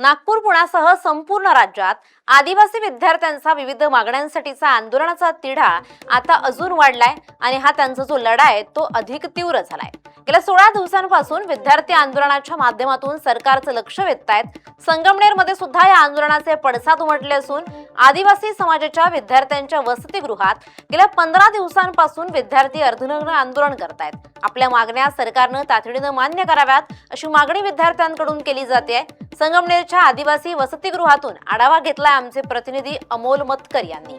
नागपूर पुण्यासह संपूर्ण राज्यात आदिवासी विद्यार्थ्यांचा विविध मागण्यांसाठीचा आंदोलनाचा तिढा आता अजून वाढलाय आणि हा त्यांचा जो लढा आहे तो अधिक तीव्र झालाय। गेल्या 16 दिवसांपासून विद्यार्थी आंदोलनाच्या माध्यमातून सरकारचं लक्ष वेधतायत। संगमनेरमध्ये सुद्धा या आंदोलनाचे पडसाद उमटले असून आदिवासी समाजाच्या विद्यार्थ्यांच्या वसतिगृहात गेल्या 15 दिवसांपासून विद्यार्थी अर्धनग्न आंदोलन करतायत। आपल्या मागण्या सरकारनं तातडीनं मान्य कराव्यात अशी मागणी विद्यार्थ्यांकडून केली जाते। संगमनेरच्या आदिवासी वसतिगृहातून आढावा घेतलाय आमचे प्रतिनिधी अमोल मतकर यांनी।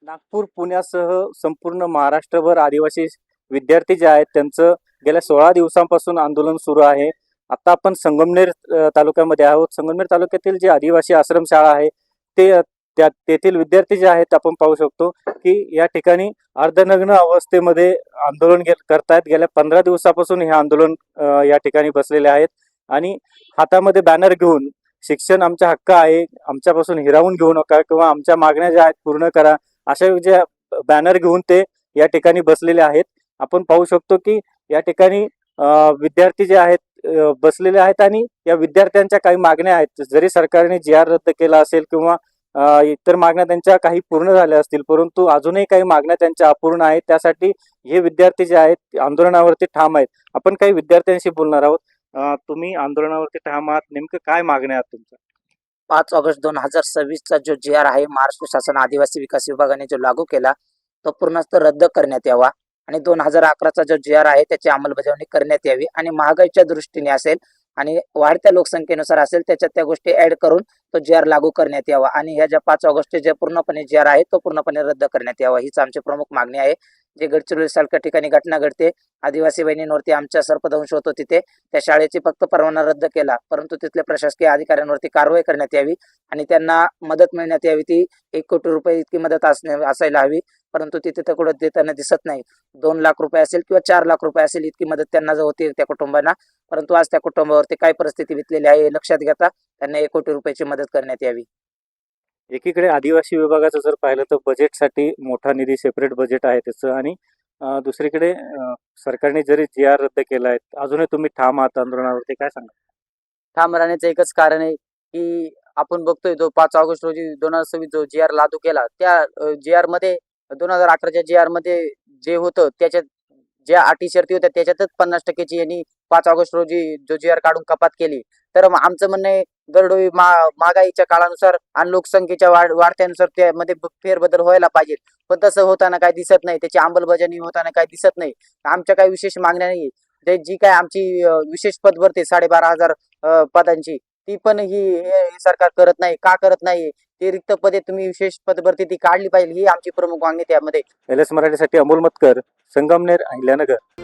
नागपूर पुण्यासह संपूर्ण महाराष्ट्रभर आदिवासी विद्यार्थी जे आहेत त्यांचं गेल्या 16 दिवसांपासून आंदोलन सुरू आहे। आता आपण संगमनेर तालुक्यामध्ये आहोत। संगमनेर तालुक्यातील जे आदिवासी आश्रमशाळा आहे तेथील विद्यार्थी जे आहेत आपण पाहू शकतो की या ठिकाणी अर्धनग्न अवस्थेमध्ये आंदोलन करतायत। गेल्या 15 दिवसापासून हे आंदोलन या ठिकाणी बसलेले आहेत आणि हातामध्ये बॅनर घेऊन शिक्षण आमचा हक्क आहे, आमच्यापासून हिरावून घेऊ नका किंवा आमच्या मागण्या ज्या आहेत पूर्ण करा, अशा जे बॅनर घेऊन ते या ठिकाणी बसलेले आहेत। आपण पाहू शकतो की या ठिकाणी विद्यार्थी जे आहेत बसलेले आहेत आणि या विद्यार्थ्यांच्या काही मागण्या आहेत। जरी सरकारने जी.आर. रद्द केला असेल किंवा इतर मागण्या त्यांच्या काही पूर्ण झाल्या असतील, परंतु अजूनही काही मागण्या त्यांच्या अपूर्ण आहेत। त्यासाठी हे विद्यार्थी जे आहेत आंदोलनावरती ठाम आहेत। आपण काही विद्यार्थ्यांशी बोलणार आहोत। तुम्ही आंदोलनावरती ठाम आहात, नेमकं काय मागण्या आहेत तुमच्या? 5 ऑगस्ट 2026 चा जो जी.आर. आहे महाराष्ट्र शासन आदिवासी विकास विभागाने जो लागू केला तो पूर्णतः रद्द करण्यात यावा आणि 2011 चा जो जी.आर. आहे त्याची अंमलबजावणी करण्यात यावी आणि महागाईच्या दृष्टीने असेल आणि वाढत्या लोकसंख्येनुसार असेल त्याच्यात त्या गोष्टी ऍड करून तो जी.आर. लागू करण्यात यावा आणि ह्या ज्या 5 ऑगस्ट जे पूर्णपणे जी.आर. आहे तो पूर्णपणे रद्द करण्यात यावा, हीच आमची प्रमुख मागणी आहे। जे गडचिरोली सारख्या ठिकाणी घटना घडते, आदिवासी बहिणींवरती आमच्या सर्पदंश होतो, तिथे त्या शाळेची फक्त परवाना रद्द केला, परंतु तिथल्या प्रशासकीय अधिकाऱ्यांवरती कारवाई करण्यात यावी आणि त्यांना मदत मिळण्यात यावी। ती 1 कोटी रुपये इतकी मदत असायला हवी, परंतु तिथे तर कुठं देताना दिसत नाही। 2 लाख रुपये असेल किंवा 4 लाख रुपये असेल इतकी मदत त्यांना जर होती त्या कुटुंबांना, परंतु आज त्या कुटुंबावरती काय परिस्थिती बितलेली आहे हे लक्षात घेता त्यांना 1 कोटी रुपयाची मदत करण्यात यावी। एकीकडे आदिवासी विभागाचं जर पाहिलं तर बजेटसाठी मोठा निधी सेपरेट बजेट आहे त्याचं आणि दुसरीकडे सरकारने जरी जी.आर. रद्द केला आहे, अजूनही तुम्ही ठाम आहात आंदोलनावरती, काय सांगा? ठाम राहण्याचं एकच कारण आहे की आपण बघतोय जो 5 ऑगस्ट रोजी 2026 जो जी.आर. लागू केला त्या जी.आर. मध्ये 2011च्या जी.आर. मध्ये जे होतं त्याच्यात ज्या अटी शर्ती होत्या त्याच्यातच 50% यांनी 5 ऑगस्ट रोजी जो जी.आर. काढून कपात केली। तर आमचं म्हणणं आहे दरडोई महागाईच्या काळानुसार आणि लोकसंख्येच्या वाढत्यानुसार त्यामध्ये फेरबदल व्हायला पाहिजे, पण तसं होताना काही दिसत नाही, त्याची अंमलबजावणी होताना काही दिसत नाही। आमच्या काही विशेष मागण्या नाही, जी काय आमची विशेष पदभरती 12,500 पदांची ती पण हे सरकार करत नाही। का करत नाही? ते रिक्त पदे तुम्ही विशेष पदभरती ती काढली पाहिजे, ही आमची प्रमुख मागणी त्यामध्ये। LS मराठीसाठी अमोल मतकर, संगमनेर, अहिल्यानगर।